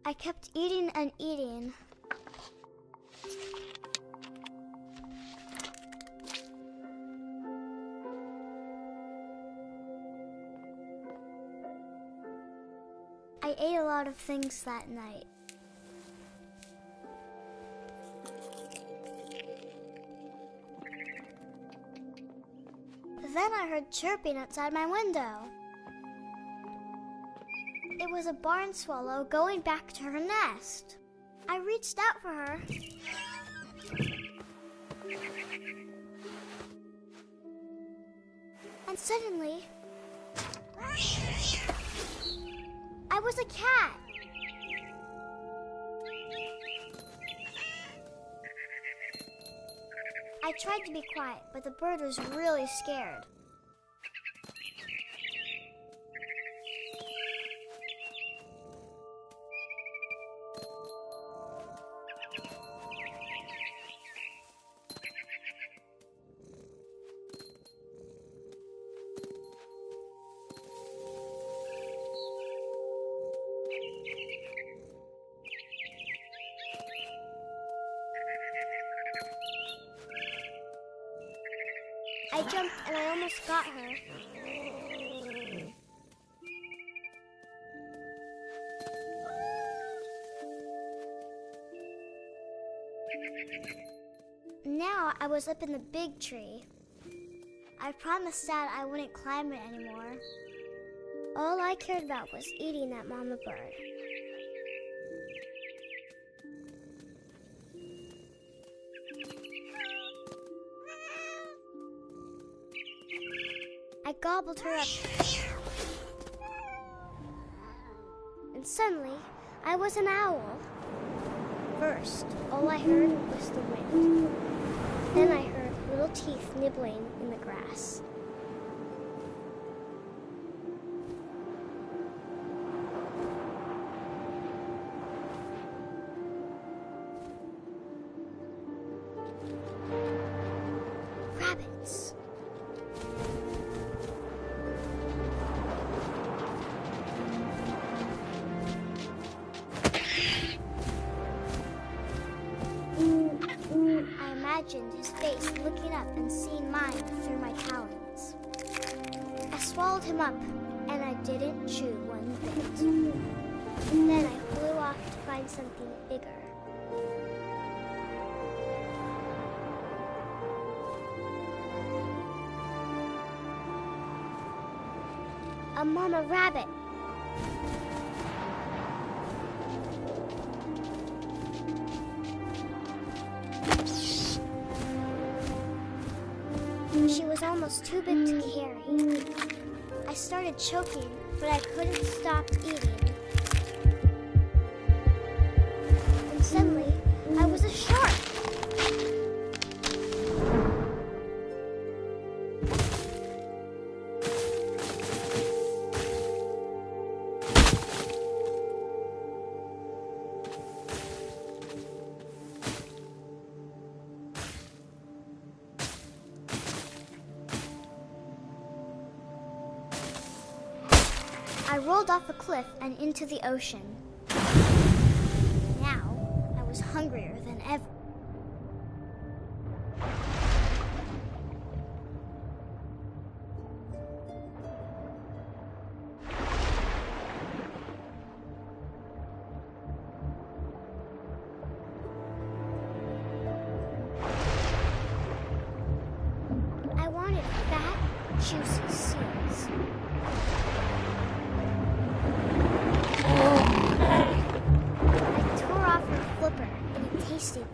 I kept eating and eating. I ate a lot of things that night. Then I heard chirping outside my window. It was a barn swallow going back to her nest. I reached out for her. And suddenly, I was a cat. I tried to be quiet, but the bird was really scared. I jumped and I almost got her. Now I was up in the big tree. I promised Dad I wouldn't climb it anymore. All I cared about was eating that mama bird. I gobbled her up. And suddenly, I was an owl. First, all I heard was the wind. Then I heard little teeth nibbling in the grass. Rabbits. I imagined his face looking up and seeing mine through my talons. I swallowed him up, and I didn't chew one bit. Then I flew off to find something bigger. A mama rabbit. She was almost too big to carry. I started choking, but I couldn't stop eating. And suddenly, I was a shark. I rolled off a cliff and into the ocean. Now, I was hungrier than ever. I wanted fat, juicy seals. I tore off her flipper, and it tasted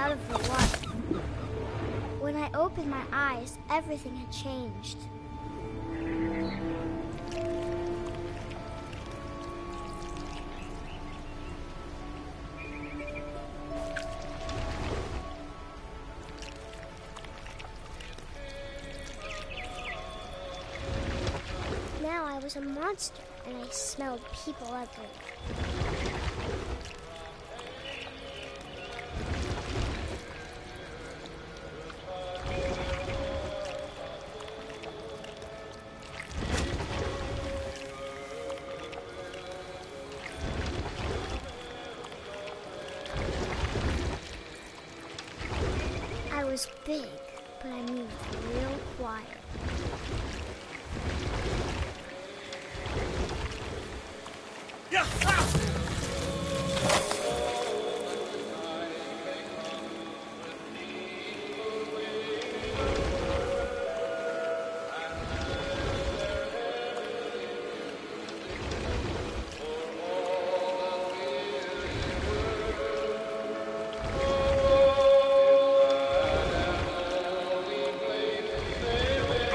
out of the water. When I opened my eyes, everything had changed. Now I was a monster, and I smelled people everywhere. I was big, but I moved real quiet.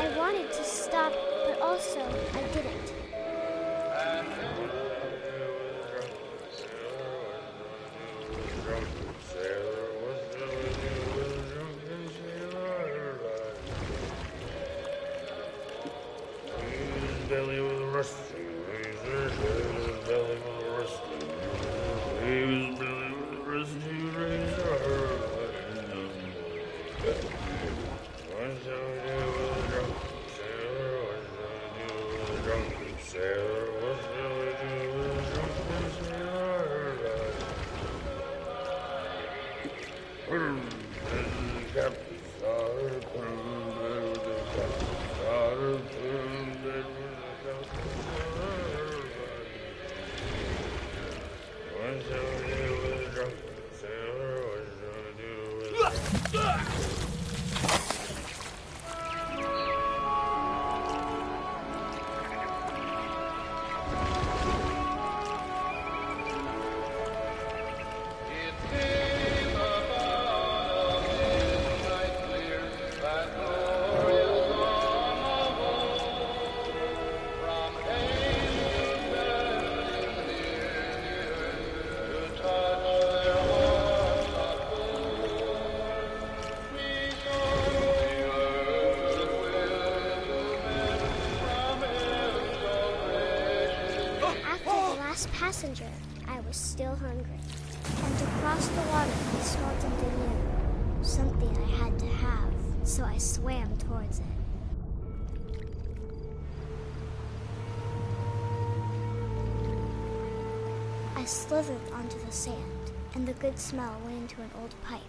I wanted to stop, but also I didn't. Belly with a rusty razor, his belly with a rusty razor, his belly with a rusty razor. What shall we do with a drunken sailor? What shall we do with a drunken sailor? What shall we do with a drunken sailor? The captain's daughter, put him in bed with the captain's daughter, put him in bed with what shall we do with a drunken sailor? What shall we do with It came upon a midnight clear, that glorious dawn of old, from angels descending near to touch their hearts of gold. We saw the earth with men from heaven so gracious. After the last passenger, I was still hungry. And across the water, I smelled something new. Something I had to have, so I swam towards it. I slithered onto the sand, and the good smell went into an old pipe.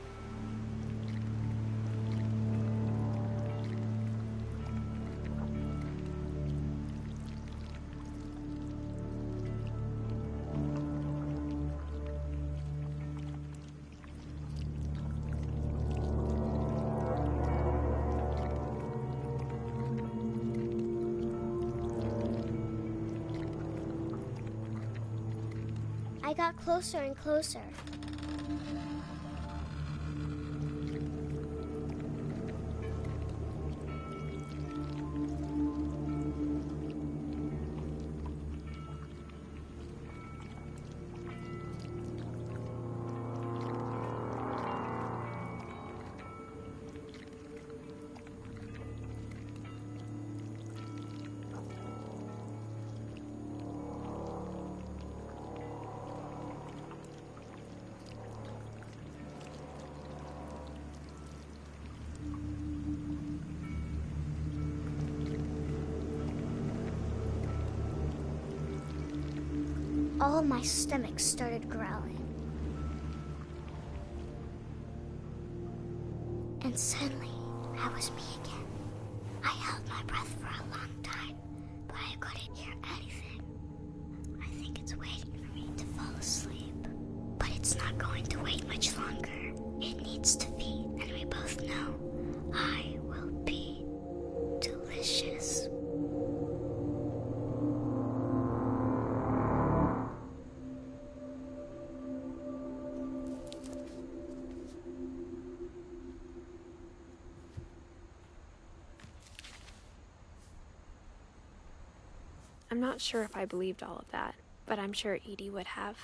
I got closer and closer. All my stomach started growling. And suddenly, I was me again. I held my breath for a long time, but I couldn't hear anything. I think it's waiting for me to fall asleep. But it's not going to wait much longer. It needs to feed, and we both know I will be delicious. I'm not sure if I believed all of that, but I'm sure Edie would have.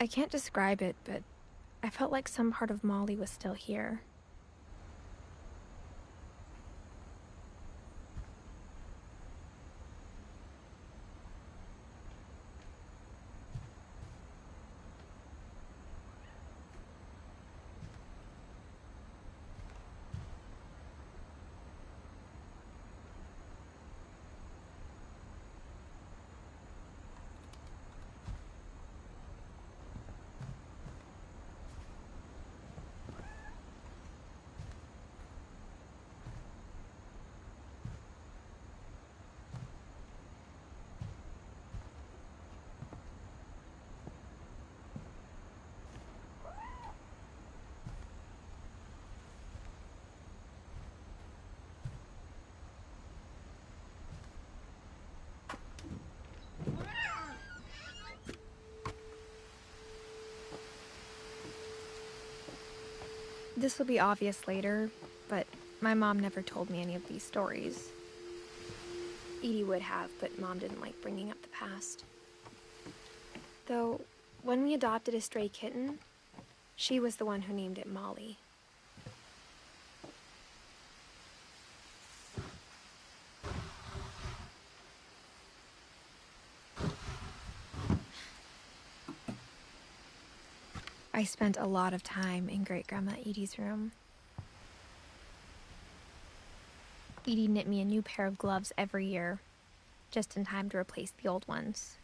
I can't describe it, but I felt like some part of Molly was still here. This will be obvious later, but my mom never told me any of these stories. Edie would have, but Mom didn't like bringing up the past. Though, when we adopted a stray kitten, she was the one who named it Molly. I spent a lot of time in Great-Grandma Edie's room. Edie knit me a new pair of gloves every year, just in time to replace the old ones.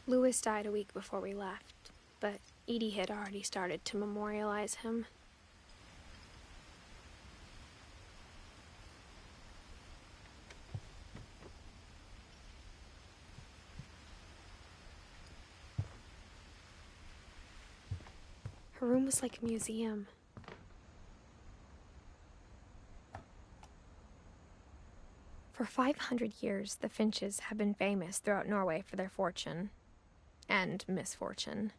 Louis died a week before we left, but Edie had already started to memorialize him. Her room was like a museum. For 500 years, the Finches have been famous throughout Norway for their fortune and misfortune.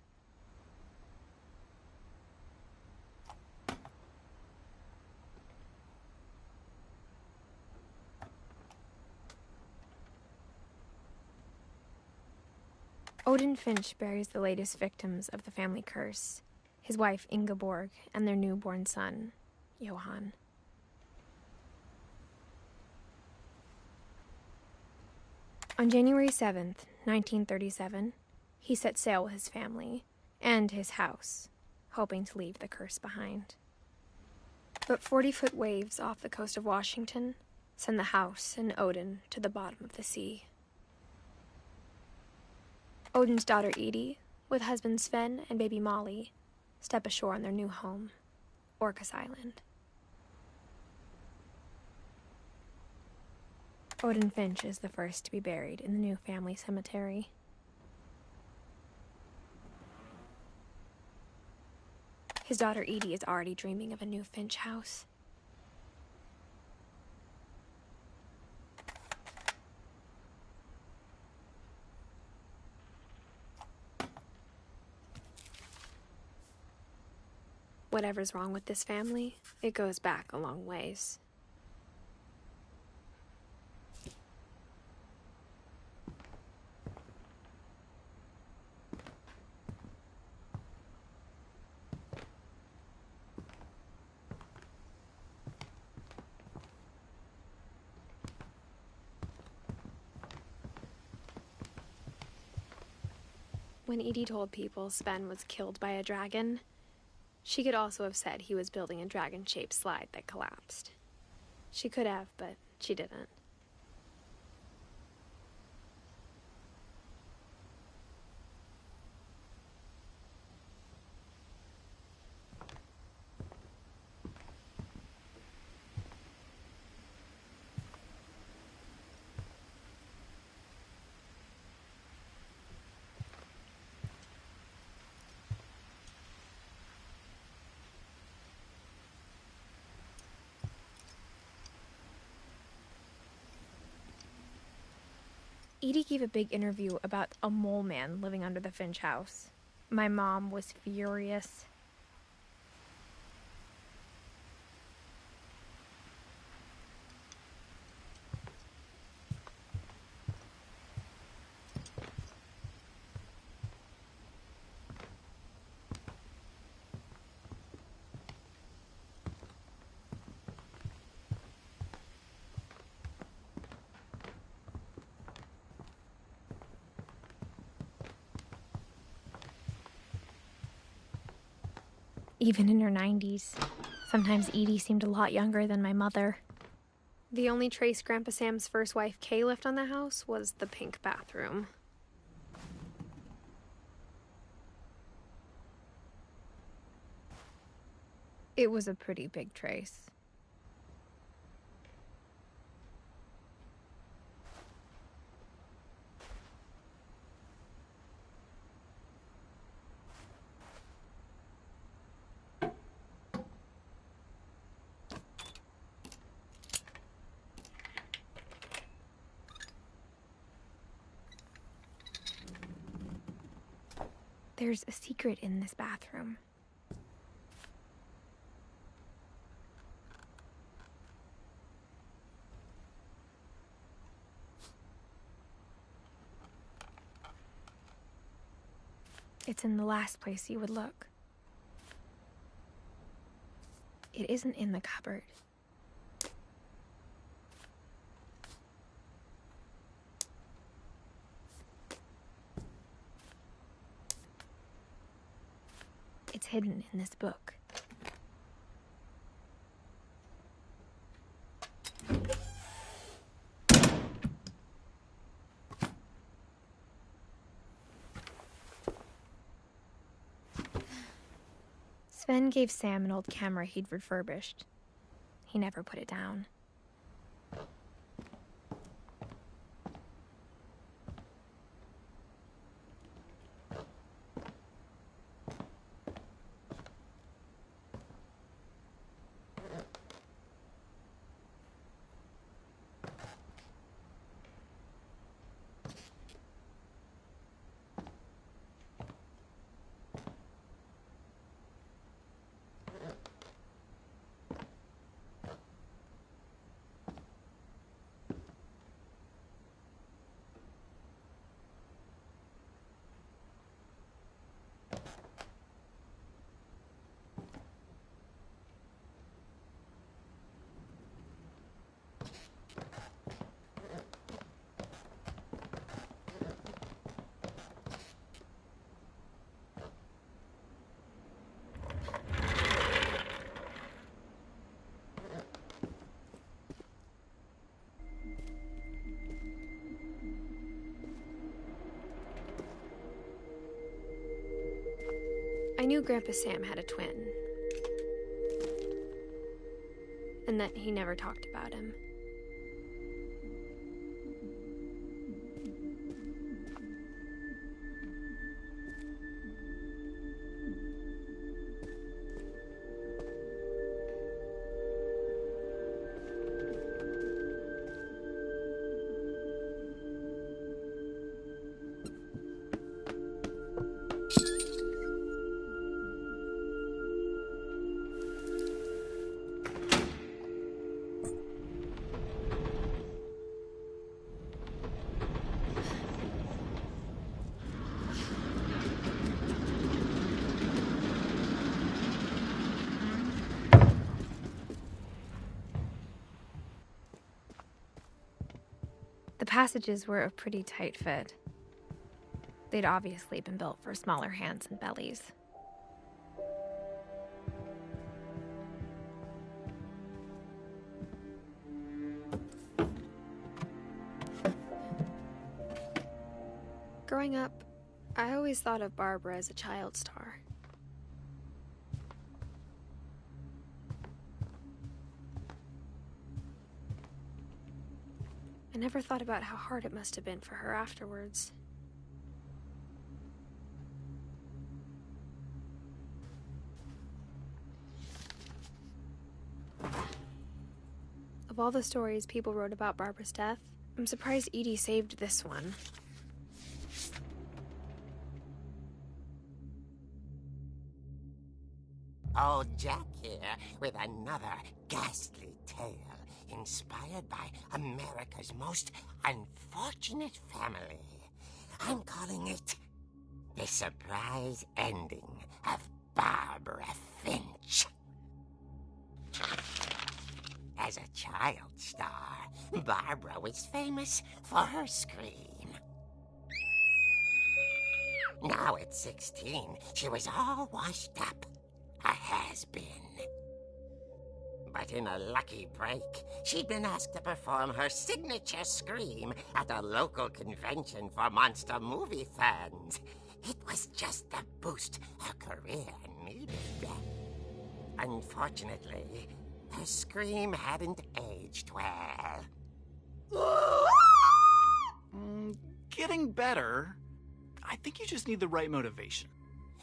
Odin Finch buries the latest victims of the family curse, his wife Ingeborg and their newborn son, Johan. On January 7th, 1937, he set sail with his family and his house, hoping to leave the curse behind. But 40-foot waves off the coast of Washington send the house and Odin to the bottom of the sea. Odin's daughter Edie, with husband Sven and baby Molly, step ashore on their new home, Orcas Island. Odin Finch is the first to be buried in the new family cemetery. His daughter Edie is already dreaming of a new Finch house. Whatever's wrong with this family, it goes back a long ways. When Edie told people Sven was killed by a dragon, she could also have said he was building a dragon-shaped slide that collapsed. She could have, but she didn't. Edie gave a big interview about a mole man living under the Finch house. My mom was furious. Even in her 90s. Sometimes Edie seemed a lot younger than my mother. The only trace Grandpa Sam's first wife, Kay, left on the house was the pink bathroom. It was a pretty big trace. There's a secret in this bathroom. It's in the last place you would look. It isn't in the cupboard. It's hidden in this book. Sven gave Sam an old camera he'd refurbished. He never put it down. I knew Grandpa Sam had a twin, and that he never talked about him. The passages were a pretty tight fit. They'd obviously been built for smaller hands and bellies. Growing up, I always thought of Barbara as a child star. I never thought about how hard it must have been for her afterwards. Of all the stories people wrote about Barbara's death, I'm surprised Edie saved this one. Old Jack here with another ghastly tale inspired by America's most unfortunate family. I'm calling it The Surprise Ending of Barbara Finch. As a child star, Barbara was famous for her scream. Now at 16, she was all washed up. A has-been. But in a lucky break, she'd been asked to perform her signature scream at a local convention for monster movie fans. It was just the boost her career needed. Unfortunately, her scream hadn't aged well. Getting better. I think you just need the right motivation.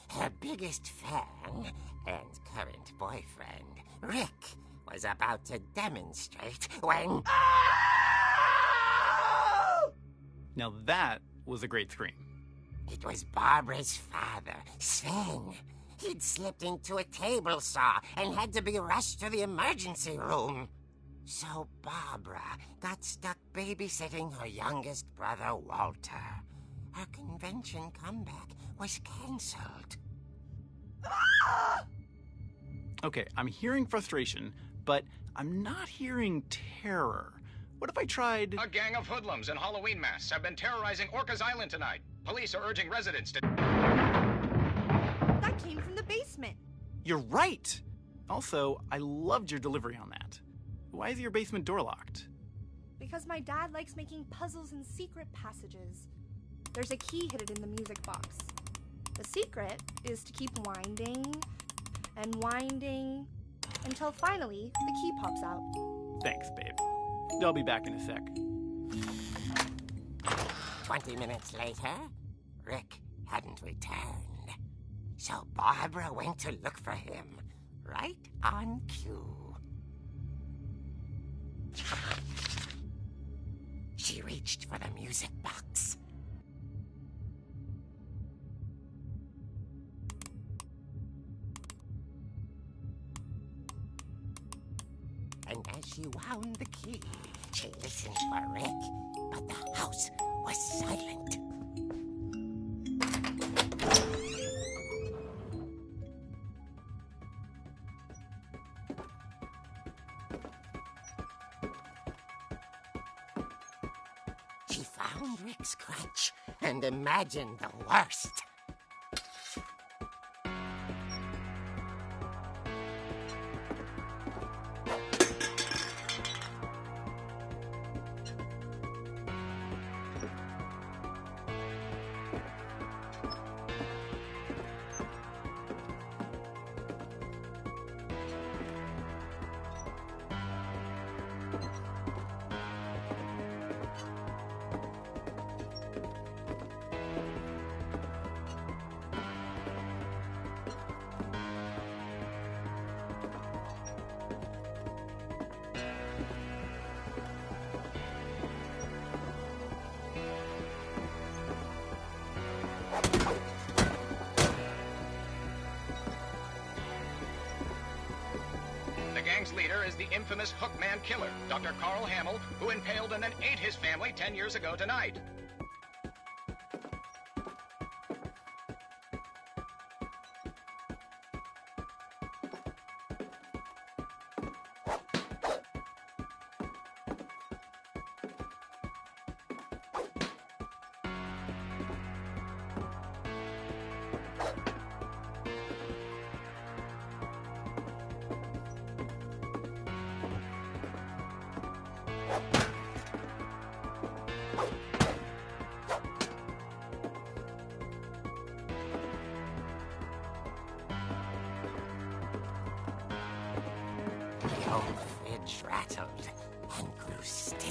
Her biggest fan and current boyfriend, Rick, was about to demonstrate when... Now that was a great scream. It was Barbara's father, Sven. He'd slipped into a table saw and had to be rushed to the emergency room. So Barbara got stuck babysitting her youngest brother, Walter. Her convention comeback was cancelled. Okay, I'm hearing frustration, but I'm not hearing terror. What if I tried... A gang of hoodlums in Halloween masks have been terrorizing Orcas Island tonight. Police are urging residents to... That came from the basement. You're right! Also, I loved your delivery on that. Why is your basement door locked? Because my dad likes making puzzles and secret passages. There's a key hidden in the music box. The secret is to keep winding and winding until finally the key pops out. Thanks, babe. I'll be back in a sec. 20 minutes later, Rick hadn't returned. So Barbara went to look for him, right on cue. She reached for the music box. And as she wound the key, she listened for Rick, but the house was silent. She found Rick's crutch and imagined the worst. The gang's leader is the infamous Hookman Killer, Dr. Carl Hamill, who impaled and then ate his family 10 years ago tonight. The old fridge rattled and grew still.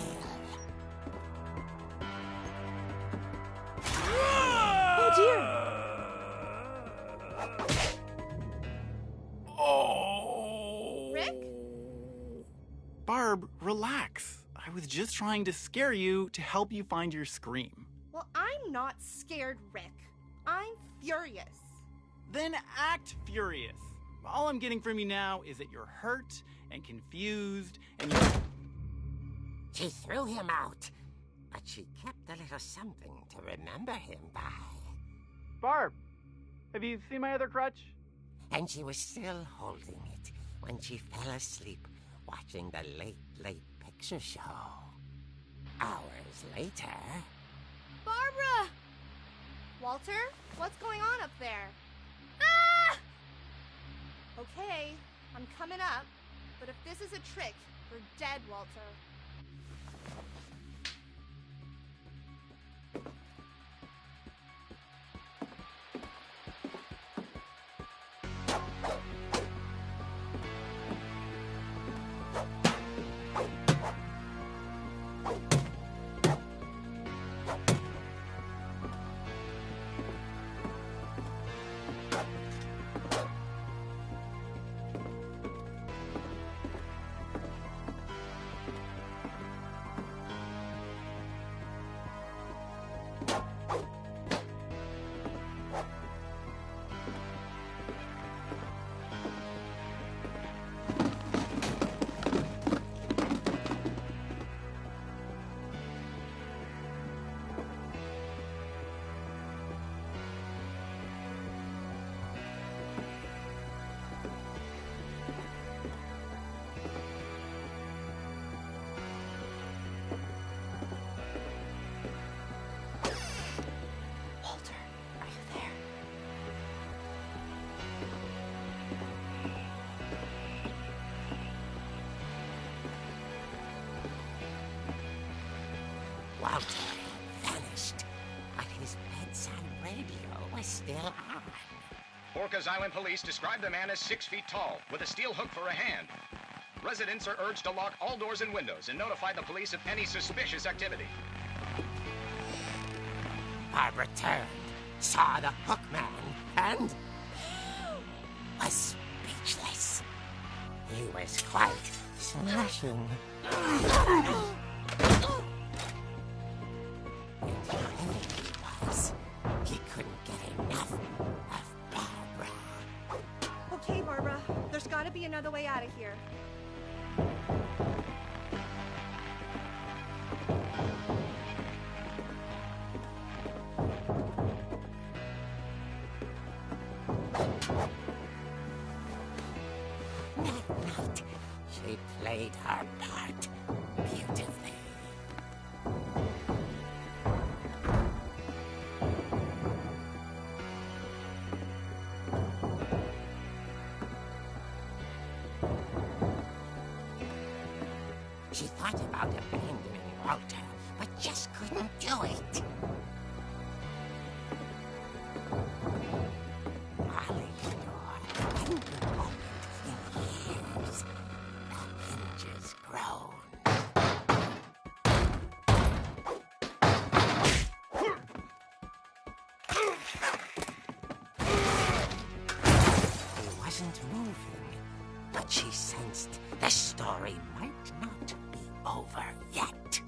Oh dear! Oh! Rick? Barb, relax. I was just trying to scare you to help you find your scream. Well, I'm not scared, Rick. I'm furious. Then act furious. All I'm getting from you now is that you're hurt and confused and you're... She threw him out, but she kept a little something to remember him by. Barb, have you seen my other crutch? And she was still holding it when she fell asleep watching the late picture show. Hours later... Barbara! Walter, what's going on up there? Ah! Okay, I'm coming up, but if this is a trick, we're dead, Walter. Walter vanished, but his bedside radio was still on. Orcas Island police describe the man as 6 feet tall, with a steel hook for a hand. Residents are urged to lock all doors and windows and notify the police of any suspicious activity. Barbara turned, saw the hook man, and was speechless. He was quite smashing. He couldn't get enough of Barbara. Okay, Barbara, there's gotta be another way out of here. That night, she played her part beautifully. She thought about abandoning Walter, but just couldn't do it. Molly door hadn't been opened in years. The hinges groaned. He wasn't moving, but she sensed the story might not be over yet.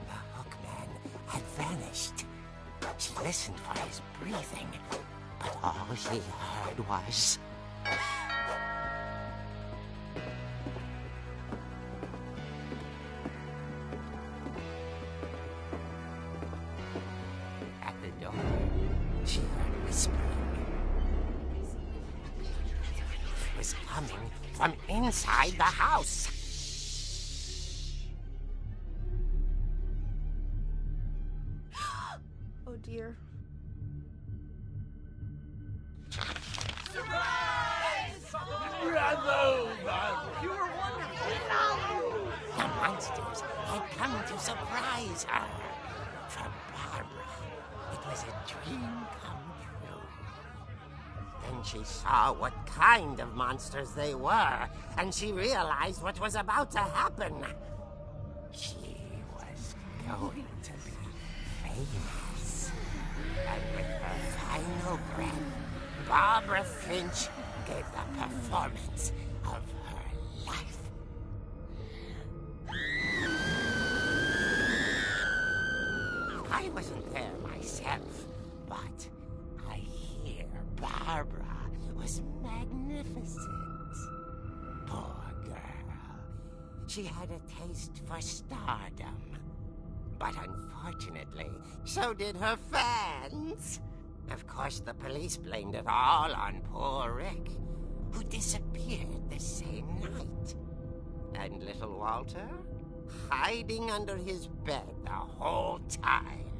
The hookman had vanished. She listened for his breathing, but all she heard was... At the door, she heard whispering. It was coming from inside the house. Oh dear. The monsters had come to surprise her. For Barbara, it was a dream come true. Then she saw what kind of monsters they were, and she realized what was about to happen. She was going to be famous. And with her final breath, Barbara Finch gave the performance of her life. I wasn't there myself, but I hear Barbara was magnificent. Poor girl. She had a taste for stardom. But unfortunately, so did her fans. Of course, the police blamed it all on poor Rick, who disappeared the same night. And little Walter? Hiding under his bed the whole time.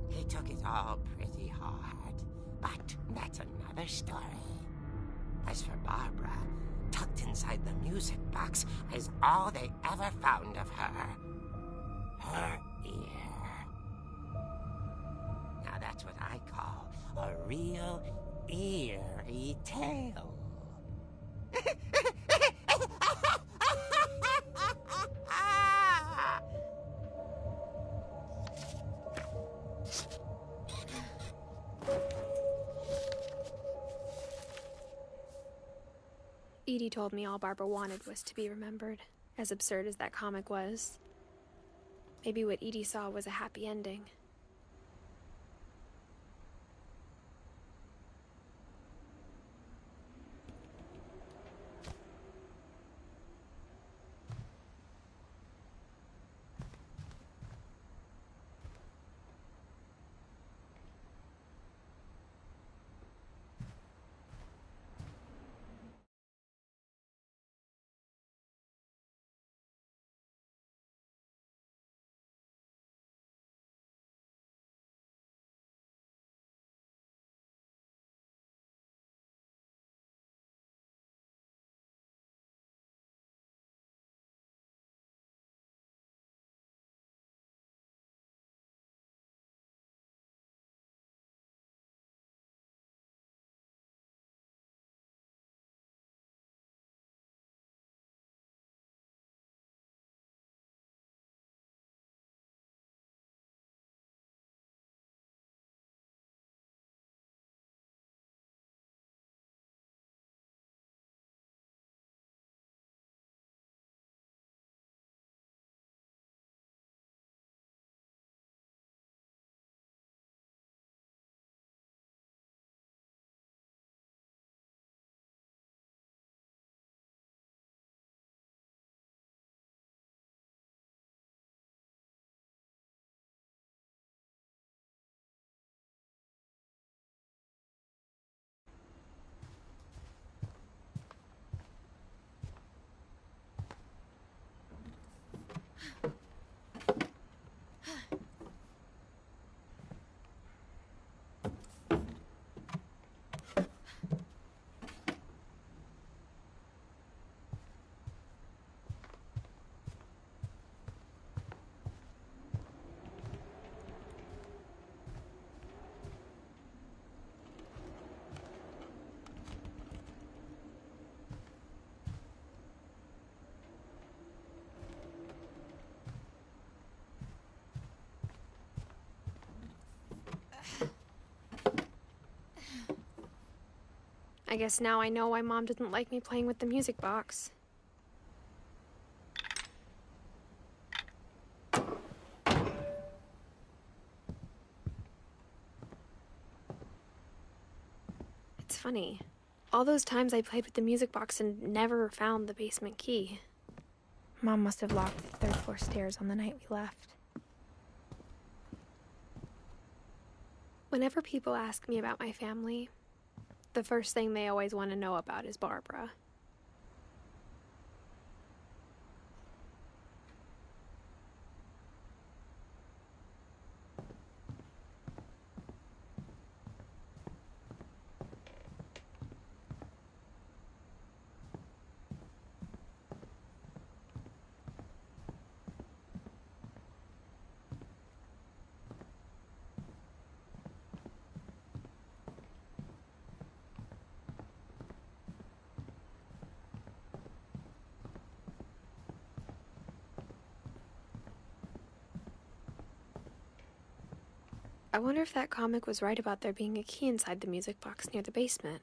He took it all pretty hard, but that's another story. As for Barbara, tucked inside the music box is all they ever found of her. Her ear. Now that's what I call a real eerie tale. Edie told me all Barbara wanted was to be remembered, as absurd as that comic was. Maybe what Edie saw was a happy ending. I guess now I know why Mom didn't like me playing with the music box. It's funny. All those times I played with the music box and never found the basement key. Mom must have locked the third floor stairs on the night we left. Whenever people ask me about my family, the first thing they always want to know about is Barbara. wonder if that comic was right about there being a key inside the music box near the basement.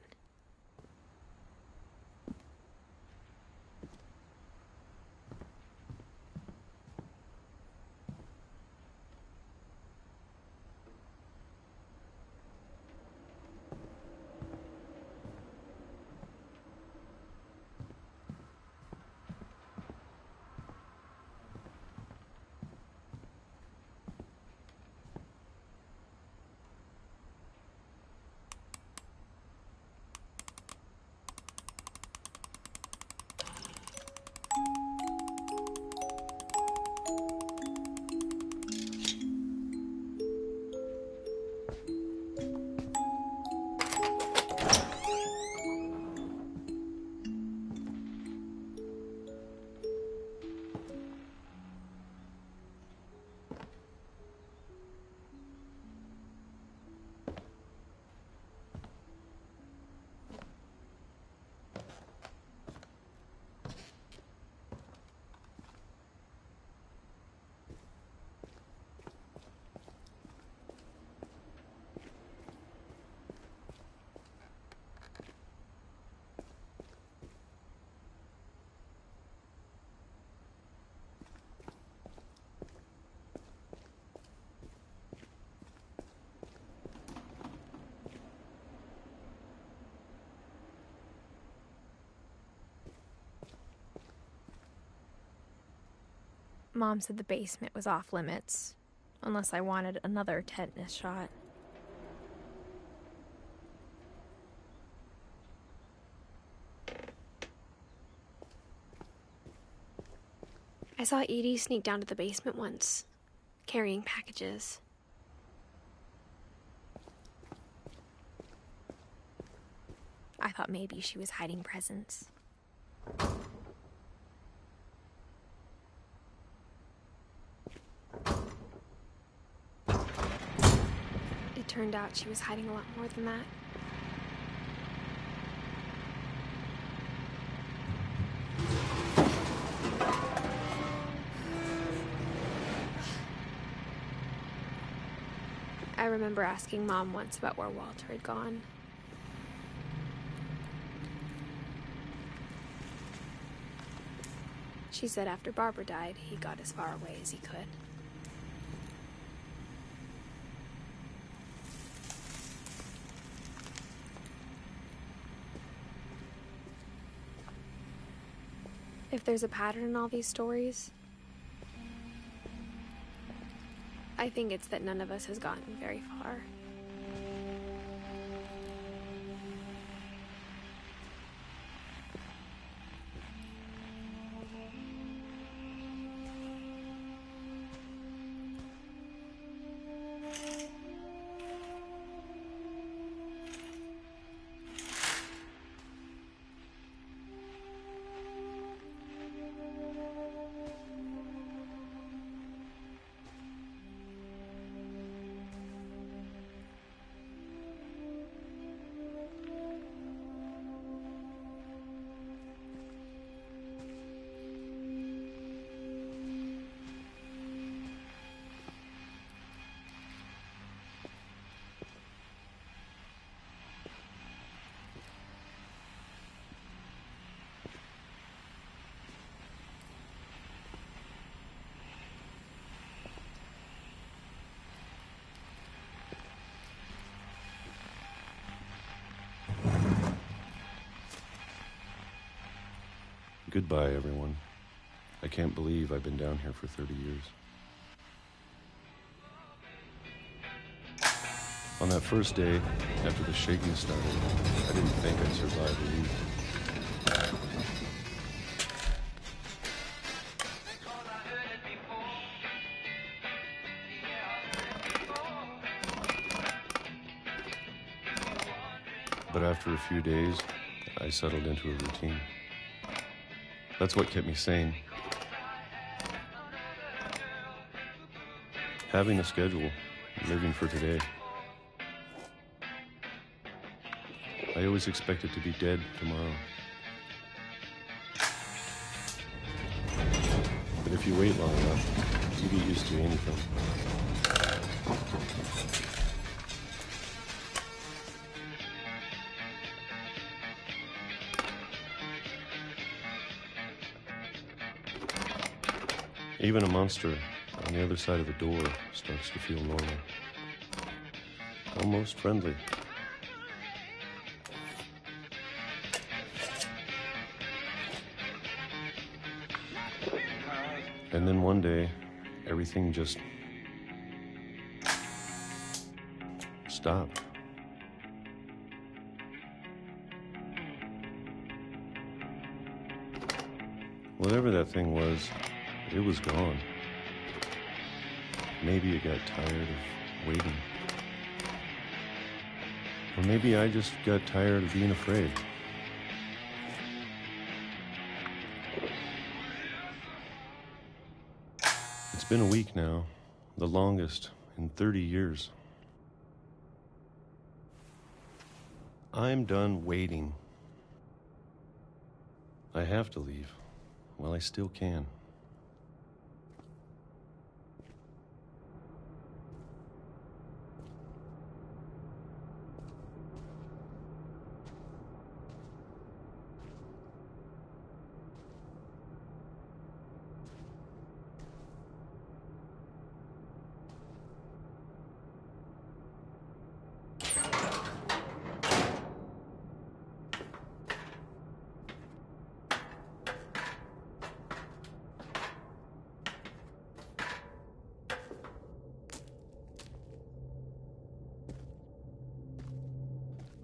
Mom said the basement was off limits, unless I wanted another tetanus shot. I saw Edie sneak down to the basement once, carrying packages. I thought maybe she was hiding presents. It turned out she was hiding a lot more than that. I remember asking Mom once about where Walter had gone. She said after Barbara died, he got as far away as he could. If there's a pattern in all these stories, I think it's that none of us has gotten very far. Goodbye, everyone. I can't believe I've been down here for 30 years. On that first day, after the shaking started, I didn't think I'd survive a week. But after a few days, I settled into a routine. That's what kept me sane. Having a schedule, living for today. I always expected to be dead tomorrow. But if you wait long enough, you get used to anything. Even a monster on the other side of the door starts to feel normal. Almost friendly. And then one day, everything just stopped. Whatever that thing was, it was gone. Maybe it got tired of waiting. Or maybe I just got tired of being afraid. It's been a week now, the longest in 30 years. I'm done waiting. I have to leave while I still can.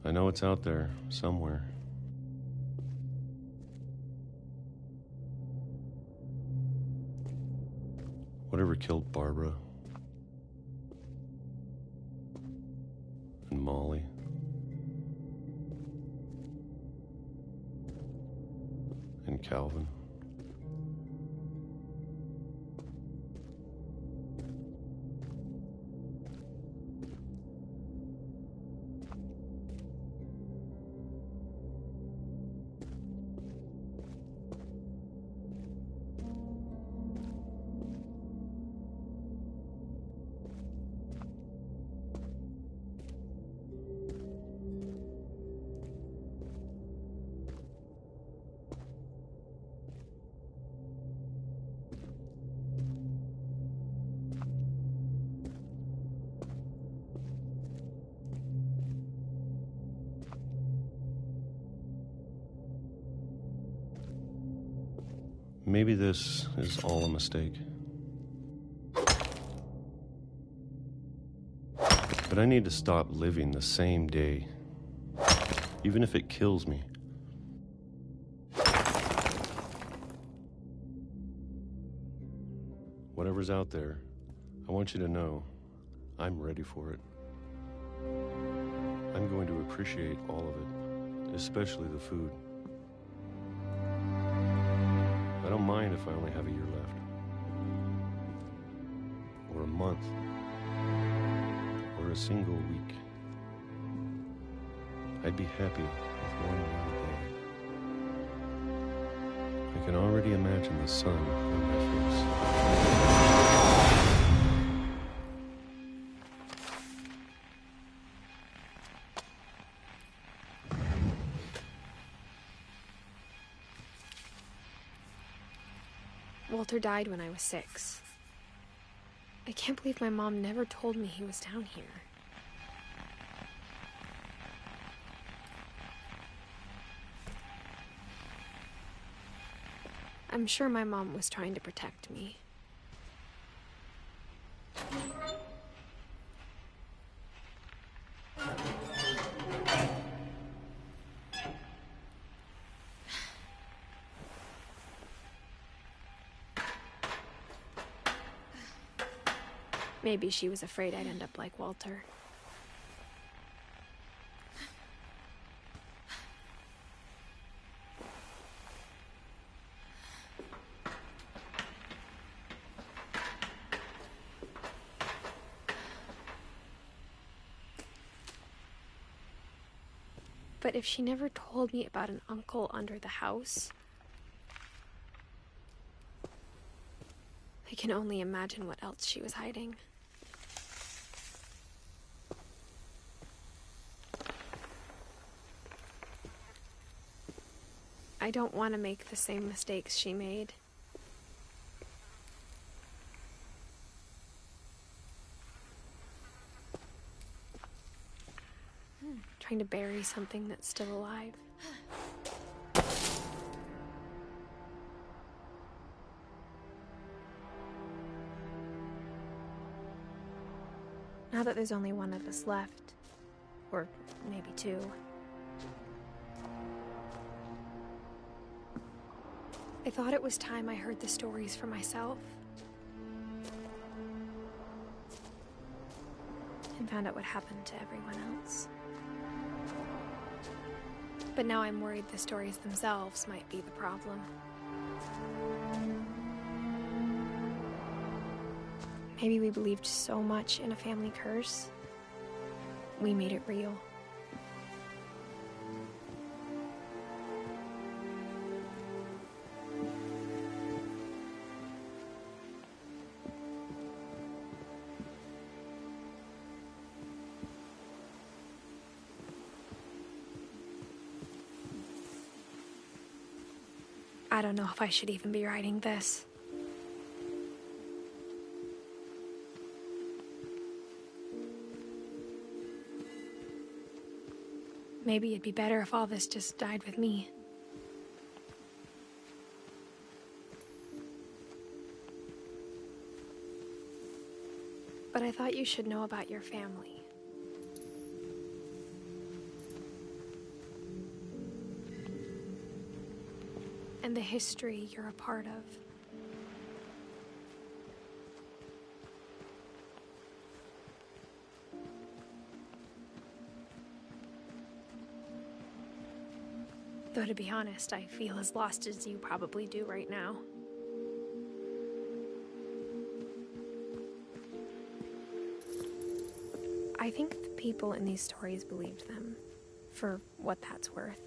I know it's out there, somewhere. Whatever killed Barbara and Molly and Calvin. Maybe this is all a mistake. But I need to stop living the same day, even if it kills me. Whatever's out there, I want you to know I'm ready for it. I'm going to appreciate all of it, especially the food. I don't mind if I only have a year left, or a month, or a single week. I'd be happy with one more day. I can already imagine the sun on my face. Walter died when I was 6. I can't believe my mom never told me he was down here. I'm sure my mom was trying to protect me. Maybe she was afraid I'd end up like Walter. But if she never told me about an uncle under the house, I can only imagine what else she was hiding. I don't want to make the same mistakes she made. trying to bury something that's still alive. Now that there's only one of us left, or maybe two, I thought it was time I heard the stories for myself and found out what happened to everyone else. But now I'm worried the stories themselves might be the problem. Maybe we believed so much in a family curse, we made it real. I don't know if I should even be writing this. Maybe it'd be better if all this just died with me. But I thought you should know about your family. And the history you're a part of. Though to be honest, I feel as lost as you probably do right now. I think the people in these stories believed them, for what that's worth.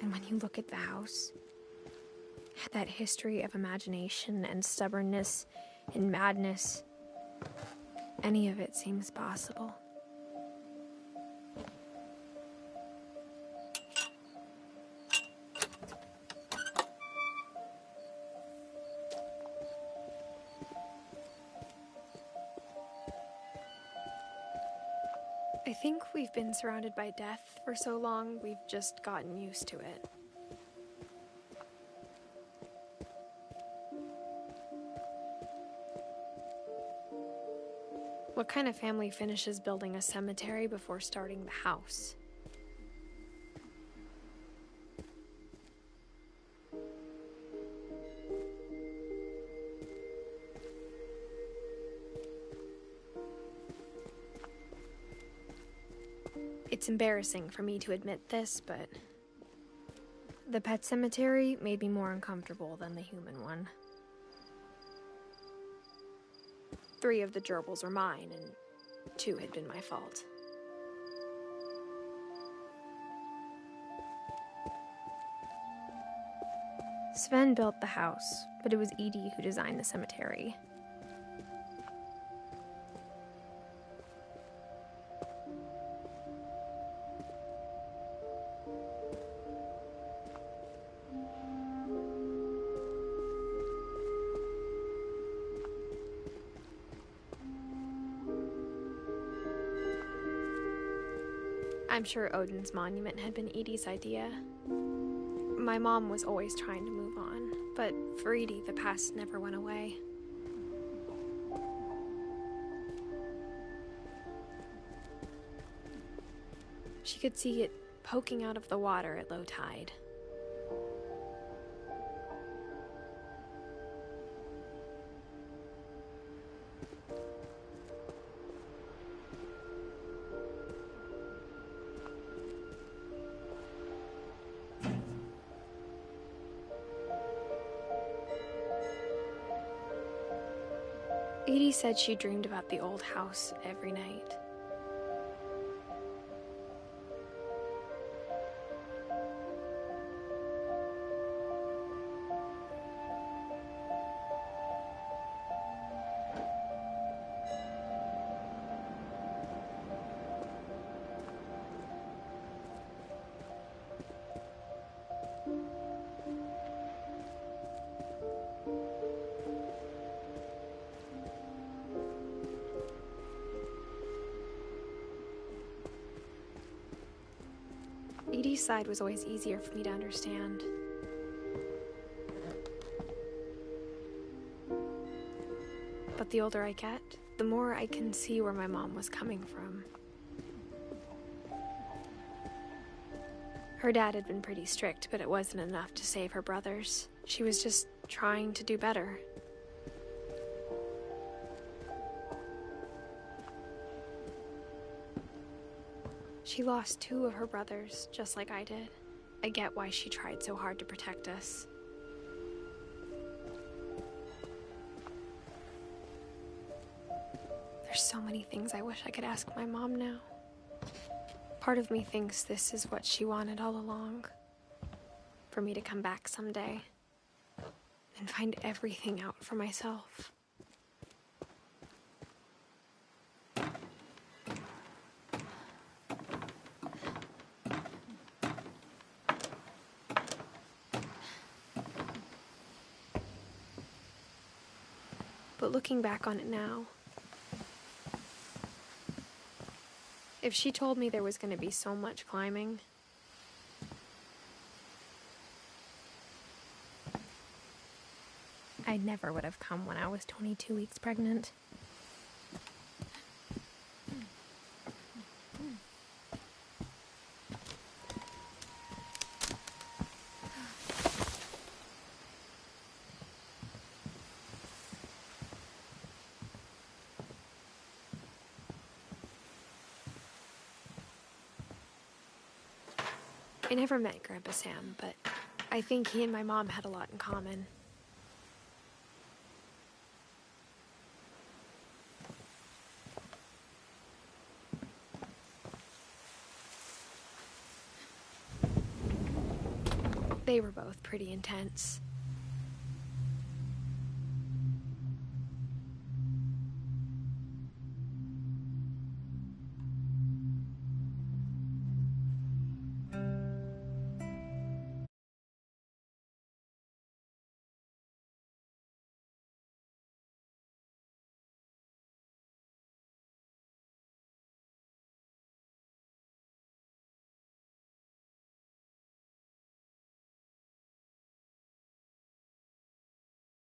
And when you look at the house, that history of imagination and stubbornness and madness, any of it seems possible. I think we've been surrounded by death for so long, we've just gotten used to it. What kind of family finishes building a cemetery before starting the house? It's embarrassing for me to admit this, but the pet cemetery made me more uncomfortable than the human one. 3 of the gerbils are mine, and 2 had been my fault. Sven built the house, but it was Edie who designed the cemetery. I'm sure Odin's monument had been Edie's idea. My mom was always trying to move on, but for Edie, the past never went away. She could see it poking out of the water at low tide. Edie said she dreamed about the old house every night. East side was always easier for me to understand. But the older I get, the more I can see where my mom was coming from. Her dad had been pretty strict, but it wasn't enough to save her brothers. She was just trying to do better. She lost 2 of her brothers, just like I did. I get why she tried so hard to protect us. There's so many things I wish I could ask my mom now. Part of me thinks this is what she wanted all along. For me to come back someday and find everything out for myself. But looking back on it now, if she told me there was going to be so much climbing, I never would have come when I was 22 weeks pregnant. I never met Grandpa Sam, but I think he and my mom had a lot in common. They were both pretty intense.